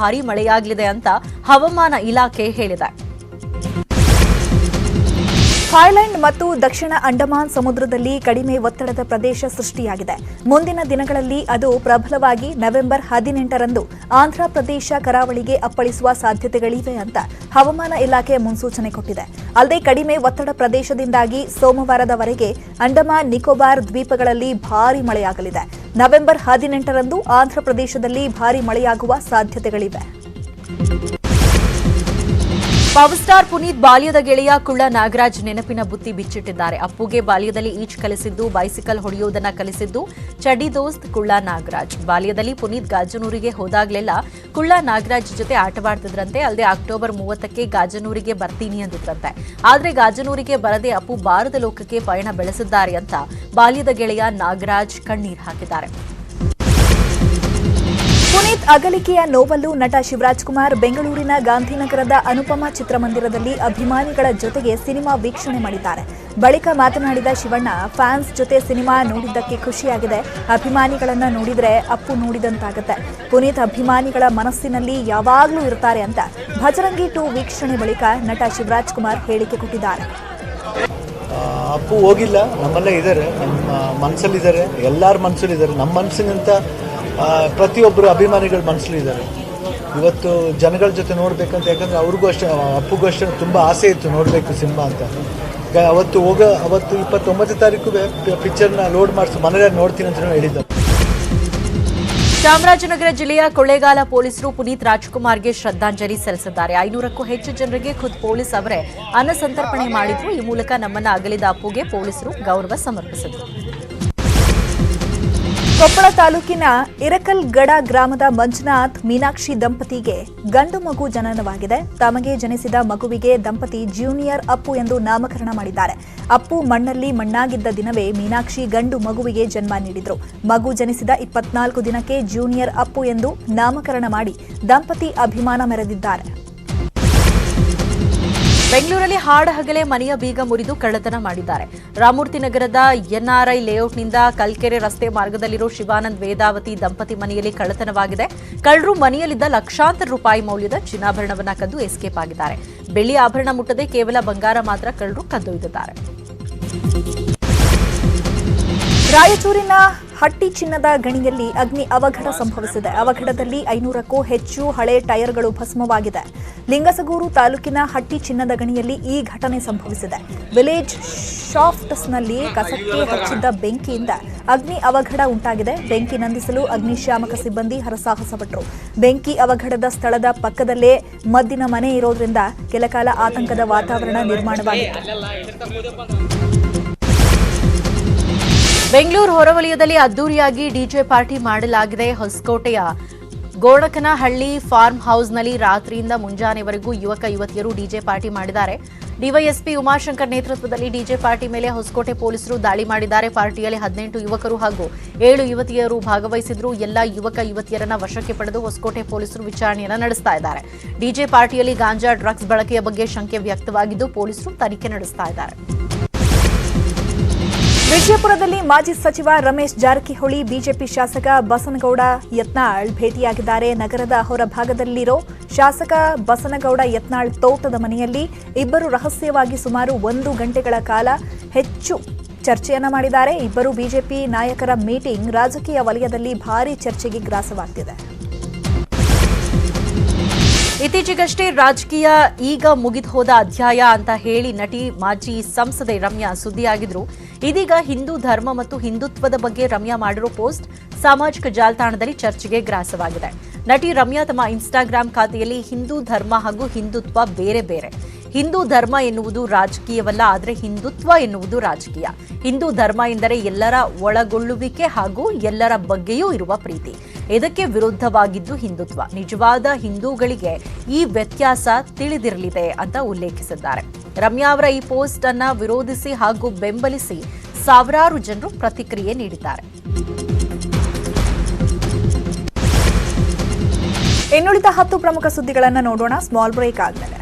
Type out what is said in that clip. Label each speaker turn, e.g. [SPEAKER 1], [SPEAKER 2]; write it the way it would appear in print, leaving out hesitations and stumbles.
[SPEAKER 1] ಭಾರೀ ಮಳೆಯಾಗಲಿದೆ ಅಂತ ಹವಾಮಾನ ಇಲಾಖೆ ಹೇಳಿದೆ.
[SPEAKER 2] ಥಾಯ್ಲೆಂಡ್ ಮತ್ತು ದಕ್ಷಿಣ ಅಂಡಮಾನ್ ಸಮುದ್ರದಲ್ಲಿ ಕಡಿಮೆ ಒತ್ತಡದ ಪ್ರದೇಶ ಸೃಷ್ಟಿಯಾಗಿದೆ. ಮುಂದಿನ ದಿನಗಳಲ್ಲಿ ಅದು ಪ್ರಬಲವಾಗಿ ನವೆಂಬರ್ 18ರಂದು ಆಂಧ್ರಪ್ರದೇಶ ಕರಾವಳಿಗೆ ಅಪ್ಪಳಿಸುವ ಸಾಧ್ಯತೆಗಳಿವೆ ಅಂತ ಹವಾಮಾನ ಇಲಾಖೆ ಮುನ್ಸೂಚನೆ ಕೊಟ್ಟಿದೆ. ಅಲ್ಲದೆ ಕಡಿಮೆ ಒತ್ತಡ ಪ್ರದೇಶದಿಂದಾಗಿ ಸೋಮವಾರದವರೆಗೆ ಅಂಡಮಾನ್ ನಿಕೋಬಾರ್ ದ್ವೀಪಗಳಲ್ಲಿ ಭಾರೀ ಮಳೆಯಾಗಲಿದೆ. ನವೆಂಬರ್ 18ರಂದು ಆಂಧ್ರಪ್ರದೇಶದಲ್ಲಿ ಭಾರೀ ಮಳೆಯಾಗುವ ಸಾಧ್ಯತೆಗಳಿವೆ.
[SPEAKER 1] ಪವರ್ ಸ್ಟಾರ್ ಪುನೀತ್ ಬಾಲ್ಯದ ಗೆಳೆಯ ಕುಳ್ಳ ನಾಗರಾಜ್ ನೆನಪಿನ ಬುತ್ತಿ ಬಿಚ್ಚಿಟ್ಟಿದ್ದಾರೆ. ಅಪ್ಪುಗೆ ಬಾಲ್ಯದಲ್ಲಿ ಈಜ್ ಕಲಿಸಿದ್ದು, ಬೈಸಿಕಲ್ ಹೊಡೆಯುವುದನ್ನು ಕಲಿಸಿದ್ದು ಚಡ್ಡಿ ದೋಸ್ತ್ ಕುಳ್ಳ ನಾಗರಾಜ್. ಬಾಲ್ಯದಲ್ಲಿ ಪುನೀತ್ ಗಾಜನೂರಿಗೆ ಹೋದಾಗಲೆಲ್ಲ ಕುಳ್ಳ ನಾಗರಾಜ್ ಜೊತೆ ಆಟವಾಡ್ತಿದ್ರಂತೆ. ಅಲ್ಲದೆ ಅಕ್ಟೋಬರ್ 30ಕ್ಕೆ ಗಾಜನೂರಿಗೆ ಬರ್ತೀನಿ ಅಂದಿದ್ರಂತೆ. ಆದರೆ ಗಾಜನೂರಿಗೆ ಬರದೆ ಅಪ್ಪು ಬಾರದ ಲೋಕಕ್ಕೆ ಪಯಣ ಬೆಳೆಸಿದ್ದಾರೆ ಅಂತ ಬಾಲ್ಯದ ಗೆಳೆಯ ನಾಗರಾಜ್ ಕಣ್ಣೀರು ಹಾಕಿದ್ದಾರೆ.
[SPEAKER 2] ಪುನೀತ್ ಅಗಲಿಕೆಯ ನೋವಲ್ಲೂ ನಟ ಶಿವರಾಜ್ಕುಮಾರ್ ಬೆಂಗಳೂರಿನ ಗಾಂಧಿನಗರದ ಅನುಪಮ ಚಿತ್ರಮಂದಿರದಲ್ಲಿ ಅಭಿಮಾನಿಗಳ ಜೊತೆಗೆ ಸಿನಿಮಾ ವೀಕ್ಷಣೆ ಮಾಡಿದ್ದಾರೆ. ಬಳಿಕ ಮಾತನಾಡಿದ ಶಿವಣ್ಣ, ಫ್ಯಾನ್ಸ್ ಜೊತೆ ಸಿನಿಮಾ ನೋಡಿದ್ದಕ್ಕೆ ಖುಷಿಯಾಗಿದೆ. ಅಭಿಮಾನಿಗಳನ್ನ ನೋಡಿದ್ರೆ ಅಪ್ಪು ನೋಡಿದಂತಾಗುತ್ತೆ. ಪುನೀತ್ ಅಭಿಮಾನಿಗಳ ಮನಸ್ಸಿನಲ್ಲಿ ಯಾವಾಗಲೂ ಇರ್ತಾರೆ ಅಂತ ಭಜರಂಗಿ 2 ವೀಕ್ಷಣೆ ಬಳಿಕ ನಟ ಶಿವರಾಜ್ಕುಮಾರ್ ಹೇಳಿಕೆ ಕೊಟ್ಟಿದ್ದಾರೆ.
[SPEAKER 3] ಅಪ್ಪು ಹೋಗಿಲ್ಲ, ನಮ್ಮಲ್ಲೇ ಇದ್ದಾರೆ, ನಮ್ಮ ಮನಸ್ಸಲ್ಲಿದ್ದಾರೆ, ಎಲ್ಲರ ಮನಸ್ಸಲ್ಲಿದ್ದಾರೆ. ನಮ್ಮ ಮನಸ್ಸಿನಂತ ಪ್ರತಿಯೊಬ್ಬರು ಅಭಿಮಾನಿಗಳ ಮನಸ್ಸಲ್ಲಿದ್ದಾರೆ. ಇವತ್ತು ಜನಗಳ ಜೊತೆ ನೋಡಬೇಕಂತ, ಯಾಕಂದರೆ ಅವ್ರಿಗೂ ಅಷ್ಟೇ, ಅಪ್ಪುಗೂ ಅಷ್ಟೇ ತುಂಬ ಆಸೆ ಇತ್ತು ನೋಡಬೇಕು ಸಿನಿಮಾ ಅಂತ. ಅವತ್ತು 29 ತಾರೀಕು ಪಿಕ್ಚರ್ನ ಲೋಡ್ ಮಾಡಿಸಿ ಮನೆಯಲ್ಲಿ ನೋಡ್ತೀನಿ ಅಂತ ಹೇಳಿದ್ದರು.
[SPEAKER 1] ಚಾಮರಾಜನಗರ ಜಿಲ್ಲೆಯ ಕೊಳ್ಳೇಗಾಲ ಪೊಲೀಸರು ಪುನೀತ್ ರಾಜ್ಕುಮಾರ್ಗೆ ಶ್ರದ್ಧಾಂಜಲಿ ಸಲ್ಲಿಸಿದ್ದಾರೆ. 500ಕ್ಕೂ ಹೆಚ್ಚು ಜನರಿಗೆ ಖುದ್ ಪೊಲೀಸ್ ಅವರೇ ಅನ್ನ ಸಂತರ್ಪಣೆ ಮಾಡಿದ್ರು. ಈ ಮೂಲಕ ನಮ್ಮನ್ನ ಅಗಲಿದ ಅಪ್ಪುಗೆ ಪೊಲೀಸರು ಗೌರವ ಸಮರ್ಪಿಸಿದರು.
[SPEAKER 2] ಕೊಪ್ಪಳ ತಾಲೂಕಿನ ಇರಕಲ್ಗಡ ಗ್ರಾಮದ ಮಂಜುನಾಥ್ ಮೀನಾಕ್ಷಿ ದಂಪತಿಗೆ ಗಂಡು ಮಗು ಜನನವಾಗಿದೆ. ತಮಗೆ ಜನಿಸಿದ ಮಗುವಿಗೆ ದಂಪತಿ ಜೂನಿಯರ್ ಅಪ್ಪು ಎಂದು ನಾಮಕರಣ ಮಾಡಿದ್ದಾರೆ. ಅಪ್ಪು ಮಣ್ಣಲ್ಲಿ ಮಣ್ಣಾಗಿದ್ದ ದಿನವೇ ಮೀನಾಕ್ಷಿ ಗಂಡು ಮಗುವಿಗೆ ಜನ್ಮ ನೀಡಿದ್ರು. ಮಗು ಜನಿಸಿದ 24 ದಿನಕ್ಕೆ ಜೂನಿಯರ್ ಅಪ್ಪು ಎಂದು ನಾಮಕರಣ ಮಾಡಿ ದಂಪತಿ ಅಭಿಮಾನ ಮೆರೆದಿದ್ದಾರೆ.
[SPEAKER 1] ಬೆಂಗಳೂರಲ್ಲಿ ಹಾಡಹಗಲೇ ಮನೆಯ ಬೀಗ ಮುರಿದು ಕಳ್ಳತನ ಮಾಡಿದ್ದಾರೆ. ರಾಮಮೂರ್ತಿ ನಗರದ ಎನ್ಆರ್ಐ ಲೇಔಟ್ನಿಂದ ಕಲ್ಕೆರೆ ರಸ್ತೆ ಮಾರ್ಗದಲ್ಲಿರೋ ಶಿವಾನಂದ್ ವೇದಾವತಿ ದಂಪತಿ ಮನೆಯಲ್ಲಿ ಕಳ್ಳತನವಾಗಿದೆ. ಕಳ್ಳರು ಮನೆಯಲ್ಲಿದ್ದ ಲಕ್ಷಾಂತರ ರೂಪಾಯಿ ಮೌಲ್ಯದ ಚಿನ್ನಾಭರಣವನ್ನ ಕದ್ದು ಎಸ್ಕೇಪ್ ಆಗಿದ್ದಾರೆ. ಬೆಳ್ಳಿ ಆಭರಣ ಮುಟ್ಟದೆ ಕೇವಲ ಬಂಗಾರ ಮಾತ್ರ ಕಳ್ಳರು ಕದ್ದೊಯ್ದಿದ್ದಾರೆ.
[SPEAKER 2] ರಾಯಚೂರಿನ ಹಟ್ಟಿ ಚಿನ್ನದ ಗಣಿಯಲ್ಲಿ ಅಗ್ನಿ ಅವಘಡ ಸಂಭವಿಸಿದೆ. ಅವಘಡದಲ್ಲಿ 500ಕ್ಕೂ ಹೆಚ್ಚು ಹಳೆ ಟೈರ್ಗಳು ಭಸ್ಮವಾಗಿದೆ. ಲಿಂಗಸಗೂರು ತಾಲೂಕಿನ ಹಟ್ಟಿ ಚಿನ್ನದ ಗಣಿಯಲ್ಲಿ ಈ ಘಟನೆ ಸಂಭವಿಸಿದೆ. ವಿಲೇಜ್ ಶಾಫ್ಟ್ಸ್ನಲ್ಲಿ ಕಸಕ್ಕೆ ಹಚ್ಚಿದ್ದ ಬೆಂಕಿಯಿಂದ ಅಗ್ನಿ ಅವಘಡ ಉಂಟಾಗಿದೆ. ಬೆಂಕಿ ನಂದಿಸಲು ಅಗ್ನಿಶಾಮಕ ಸಿಬ್ಬಂದಿ ಹರಸಾಹಸಪಟ್ಟರು. ಬೆಂಕಿ ಅವಘಡದ ಸ್ಥಳದ ಪಕ್ಕದಲ್ಲೇ ಮದ್ದಿನ ಮನೆ ಇರೋದ್ರಿಂದ ಕೆಲಕಾಲ ಆತಂಕದ ವಾತಾವರಣ ನಿರ್ಮಾಣವಾಗಿತ್ತು.
[SPEAKER 1] ಬೆಂಗಳೂರು ಹೊರವಲಯದಲ್ಲಿ ಅದ್ದೂರಿಯಾಗಿ ಡಿಜೆ ಪಾರ್ಟಿ ಮಾಡಲಾಗಿದೆ. ಹೊಸಕೋಟೆಯ ಗೋಣಕನಹಳ್ಳಿ ಫಾರ್ಮ್ ಹೌಸ್ನಲ್ಲಿ ರಾತ್ರಿಯಿಂದ ಮುಂಜಾನೆವರೆಗೂ ಯುವಕ ಯುವತಿಯರು ಡಿಜೆ ಪಾರ್ಟಿ ಮಾಡಿದ್ದಾರೆ. ಡಿವೈಎಸ್ಪಿ ಉಮಾಶಂಕರ್ ನೇತೃತ್ವದಲ್ಲಿ ಡಿಜೆ ಪಾರ್ಟಿ ಮೇಲೆ ಹೊಸಕೋಟೆ ಪೊಲೀಸರು ದಾಳಿ ಮಾಡಿದ್ದಾರೆ. ಪಾರ್ಟಿಯಲ್ಲಿ 18 ಯುವಕರು ಹಾಗೂ 7 ಯುವತಿಯರು ಭಾಗವಹಿಸಿದ್ರು. ಎಲ್ಲ ಯುವಕ ಯುವತಿಯರನ್ನ ವಶಕ್ಕೆ ಪಡೆದು ಹೊಸಕೋಟೆ ಪೊಲೀಸರು ವಿಚಾರಣೆಯನ್ನು ನಡೆಸ್ತಾ ಇದ್ದಾರೆ. ಡಿಜೆ ಪಾರ್ಟಿಯಲ್ಲಿ ಗಾಂಜಾ, ಡ್ರಗ್ಸ್ ಬಳಕೆಯ ಬಗ್ಗೆ ಶಂಕೆ ವ್ಯಕ್ತವಾಗಿದ್ದು ಪೊಲೀಸರು ತನಿಖೆ ನಡೆಸ್ತಾ ಇದ್ದಾರೆ.
[SPEAKER 2] ವಿಜಯಪುರದಲ್ಲಿ ಮಾಜಿ ಸಚಿವ ರಮೇಶ್ ಜಾರಕಿಹೊಳಿ ಬಿಜೆಪಿ ಶಾಸಕ ಬಸನಗೌಡ ಯತ್ನಾಳ್ ಭೇಟಿಯಾಗಿದ್ದಾರೆ. ನಗರದ ಹೊರಭಾಗದಲ್ಲಿರೋ ಶಾಸಕ ಬಸನಗೌಡ ಯತ್ನಾಳ್ ತೋಟದ ಮನೆಯಲ್ಲಿ ಇಬ್ಬರು ರಹಸ್ಯವಾಗಿ ಸುಮಾರು 1 ಗಂಟೆಗಳ ಕಾಲ ಹೆಚ್ಚು ಚರ್ಚೆಯನ್ನ ಮಾಡಿದ್ದಾರೆ. ಇಬ್ಬರು ಬಿಜೆಪಿ ನಾಯಕರ ಮೀಟಿಂಗ್ ರಾಜಕೀಯ ವಲಯದಲ್ಲಿ ಭಾರೀ ಚರ್ಚೆಗೆ ಗ್ರಾಸವಾಗ್ತಿದೆ.
[SPEAKER 1] ಇತ್ತೀಚೆಗಷ್ಟೇ ರಾಜಕೀಯ ಈಗ ಮುಗಿದು ಹೋದ ಅಧ್ಯಾಯ ಅಂತ ಹೇಳಿ ನಟಿ ಮಾಜಿ ಸಂಸದೆ ರಮ್ಯಾ ಸುದ್ದಿಯಾಗಿದ್ರು. ಇದೀಗ ಹಿಂದೂ ಧರ್ಮ ಮತ್ತು ಹಿಂದುತ್ವದ ಬಗ್ಗೆ ರಮ್ಯಾ ಮಾಡಿರೋ ಪೋಸ್ಟ್ ಸಾಮಾಜಿಕ ಜಾಲತಾಣದಲ್ಲಿ ಚರ್ಚೆಗೆ ಗ್ರಾಸವಾಗಿದೆ. ನಟಿ ರಮ್ಯಾ ತಮ್ಮ ಇನ್ಸ್ಟಾಗ್ರಾಂ ಖಾತೆಯಲ್ಲಿ ಹಿಂದೂ ಧರ್ಮ ಹಾಗೂ ಹಿಂದುತ್ವ ಬೇರೆ ಬೇರೆ. ಹಿಂದೂ ಧರ್ಮ ಎನ್ನುವುದು ರಾಜಕೀಯವಲ್ಲ, ಆದರೆ ಹಿಂದುತ್ವ ಎನ್ನುವುದು ರಾಜಕೀಯ. ಹಿಂದೂ ಧರ್ಮ ಎಂದರೆ ಎಲ್ಲರ ಒಳಗೊಳ್ಳುವಿಕೆ ಹಾಗೂ ಎಲ್ಲರ ಬಗ್ಗೆಯೂ ಇರುವ ಪ್ರೀತಿ. ಇದಕ್ಕೆ ವಿರುದ್ಧವಾಗಿದ್ದು ಹಿಂದುತ್ವ. ನಿಜವಾದ ಹಿಂದೂಗಳಿಗೆ ಈ ವ್ಯತ್ಯಾಸ ತಿಳಿದಿರಲಿದೆ ಅಂತ ಉಲ್ಲೇಖಿಸಿದ್ದಾರೆ. ರಮ್ಯಾ ಅವರ ಈ ಪೋಸ್ಟ್ ಅನ್ನ ವಿರೋಧಿಸಿ ಹಾಗೂ ಬೆಂಬಲಿಸಿ ಸಾವಿರಾರು ಜನರು ಪ್ರತಿಕ್ರಿಯೆ ನೀಡಿದ್ದಾರೆ.
[SPEAKER 2] ಇನ್ನುಳಿದ 10 ಪ್ರಮುಖ ಸುದ್ದಿಗಳನ್ನು ನೋಡೋಣ. ಸ್ಮಾಲ್ ಬ್ರೇಕ್ ಆದ್ಮೇಲೆ